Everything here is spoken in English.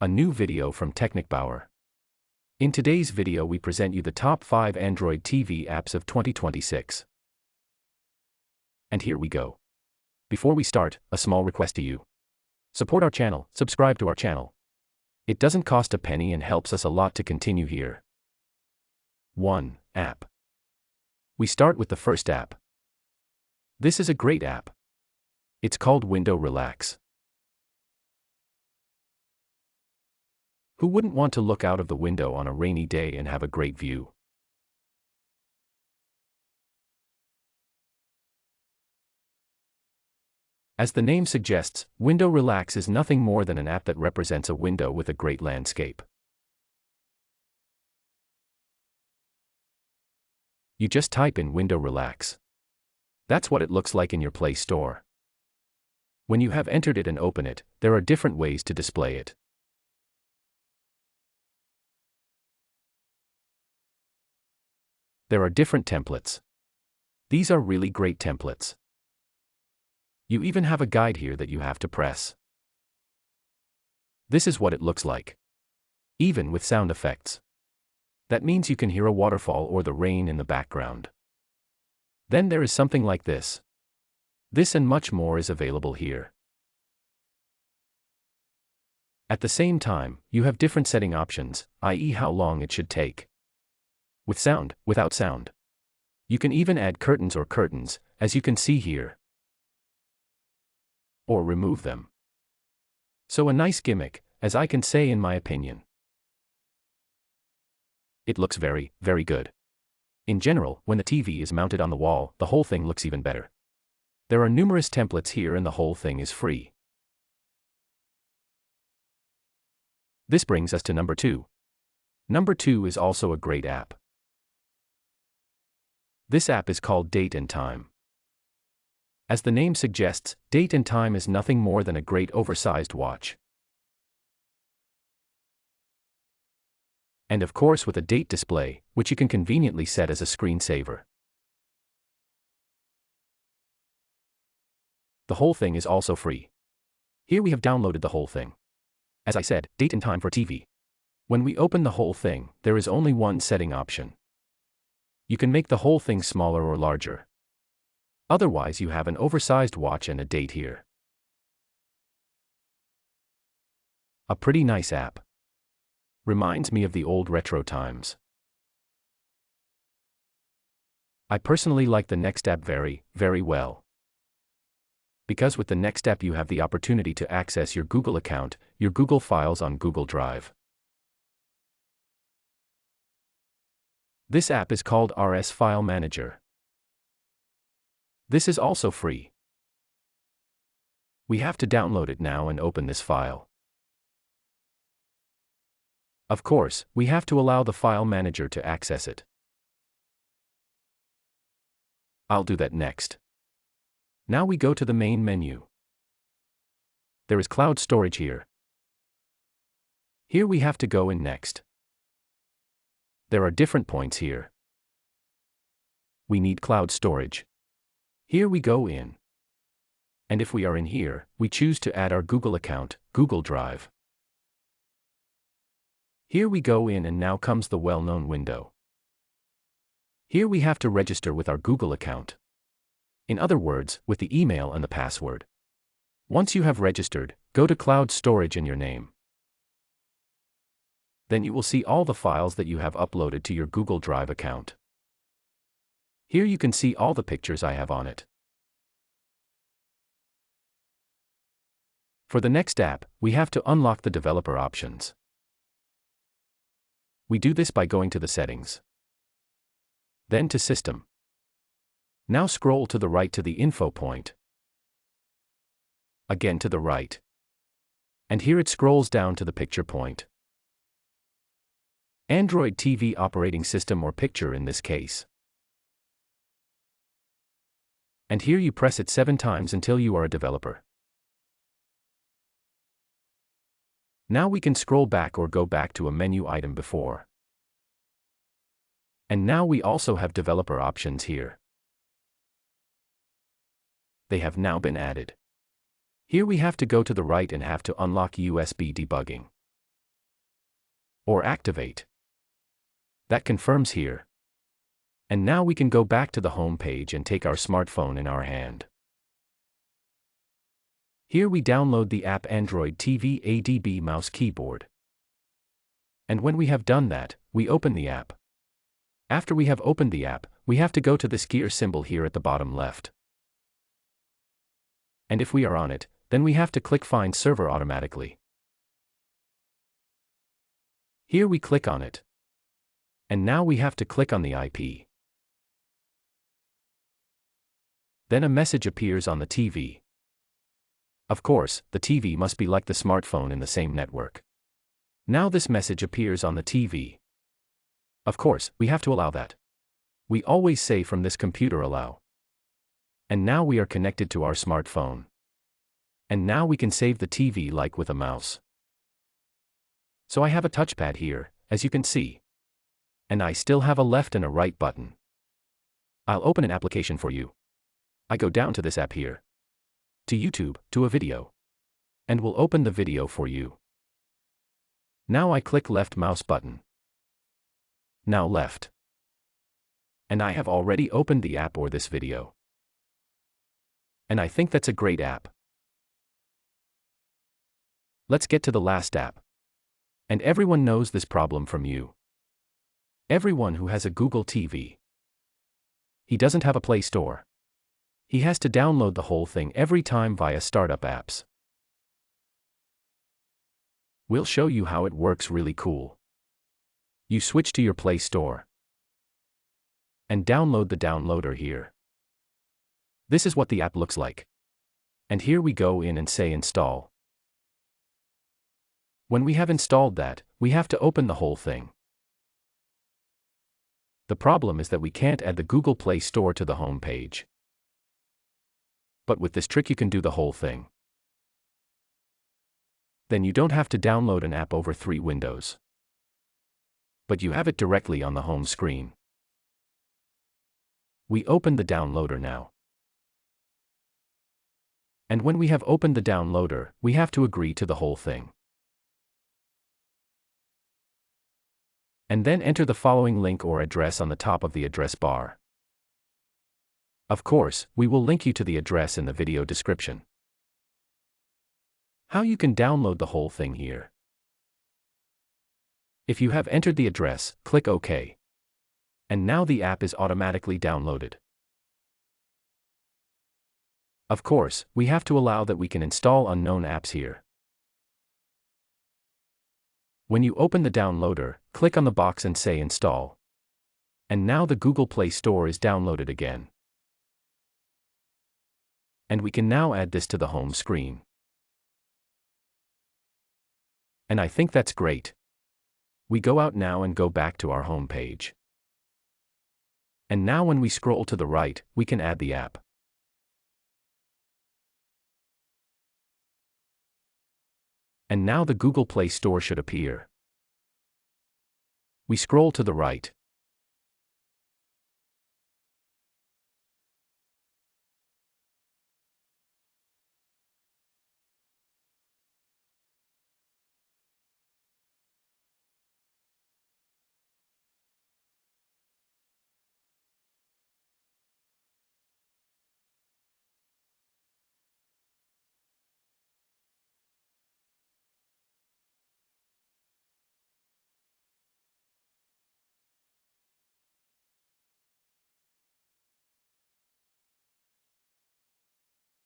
A new video from Technikbauer. In today's video we present you the top 5 Android TV apps of 2026. And here we go. Before we start, a small request to you. Support our channel, subscribe to our channel. It doesn't cost a penny and helps us a lot to continue here. 1. App. We start with the first app. This is a great app. It's called Window Relax. Who wouldn't want to look out of the window on a rainy day and have a great view? As the name suggests, Window Relax is nothing more than an app that represents a window with a great landscape. You just type in Window Relax. That's what it looks like in your Play Store. When you have entered it and open it, there are different ways to display it. There are different templates. These are really great templates. You even have a guide here that you have to press. This is what it looks like. Even with sound effects. That means you can hear a waterfall or the rain in the background. Then there is something like this. This and much more is available here. At the same time, you have different setting options, i.e. how long it should take. With sound, without sound. You can even add curtains or curtains, as you can see here. Or remove them. So a nice gimmick, as I can say in my opinion. It looks very, very good. In general, when the TV is mounted on the wall, the whole thing looks even better. There are numerous templates here and the whole thing is free. This brings us to number 2. Number 2 is also a great app. This app is called Date and Time. As the name suggests, Date and Time is nothing more than a great oversized watch. And of course with a date display, which you can conveniently set as a screensaver. The whole thing is also free. Here we have downloaded the whole thing. As I said, Date and Time for TV. When we open the whole thing, there is only one setting option. You can make the whole thing smaller or larger. Otherwise you have an oversized watch and a date here. A pretty nice app. Reminds me of the old retro times. I personally like the next app very, very well. Because with the next app you have the opportunity to access your Google account, your Google files on Google Drive. This app is called RS File Manager. This is also free. We have to download it now and open this file. Of course, we have to allow the file manager to access it. I'll do that next. Now we go to the main menu. There is cloud storage here. Here we have to go in next. There are different points here. We need cloud storage. Here we go in. And if we are in here, we choose to add our Google account, Google Drive. Here we go in and now comes the well-known window. Here we have to register with our Google account. In other words, with the email and the password. Once you have registered, go to cloud storage in your name. Then you will see all the files that you have uploaded to your Google Drive account. Here you can see all the pictures I have on it. For the next app, we have to unlock the developer options. We do this by going to the settings. Then to System. Now scroll to the right to the info point. Again to the right. And here it scrolls down to the picture point. Android TV operating system or picture in this case. And here you press it 7 times until you are a developer. Now we can scroll back or go back to a menu item before. And now we also have developer options here. They have now been added. Here we have to go to the right and have to unlock USB debugging. or activate. That confirms here. And now we can go back to the home page and take our smartphone in our hand. Here we download the app Android TV ADB Mouse Keyboard. And when we have done that, we open the app. After we have opened the app, we have to go to this gear symbol here at the bottom left. And if we are on it, then we have to click Find Server automatically. Here we click on it. And now we have to click on the IP. Then a message appears on the TV. Of course, the TV must be like the smartphone in the same network. Now this message appears on the TV. Of course, we have to allow that. We always say from this computer allow. And now we are connected to our smartphone. And now we can save the TV like with a mouse. So I have a touchpad here, as you can see. And I still have a left and a right button. I'll open an application for you. I go down to this app here. To YouTube, to a video. And we'll open the video for you. Now I click left mouse button. Now left. And I have already opened the app or this video. And I think that's a great app. Let's get to the last app. And everyone knows this problem from you. Everyone who has a Google TV. He doesn't have a Play Store. He has to download the whole thing every time via startup apps. We'll show you how it works really cool. You switch to your Play Store. And download the downloader here. This is what the app looks like. And here we go in and say install. When we have installed that, we have to open the whole thing. The problem is that we can't add the Google Play Store to the home page. But with this trick you can do the whole thing. Then you don't have to download an app over 3 windows. But you have it directly on the home screen. We open the downloader now. And when we have opened the downloader, we have to agree to the whole thing. And then enter the following link or address on the top of the address bar. Of course, we will link you to the address in the video description. How you can download the whole thing here. If you have entered the address, click OK. And now the app is automatically downloaded. Of course, we have to allow that we can install unknown apps here. When you open the downloader, click on the box and say install. And now the Google Play Store is downloaded again. And we can now add this to the home screen. And I think that's great. We go out now and go back to our home page. And now when we scroll to the right, we can add the app. And now the Google Play Store should appear. We scroll to the right.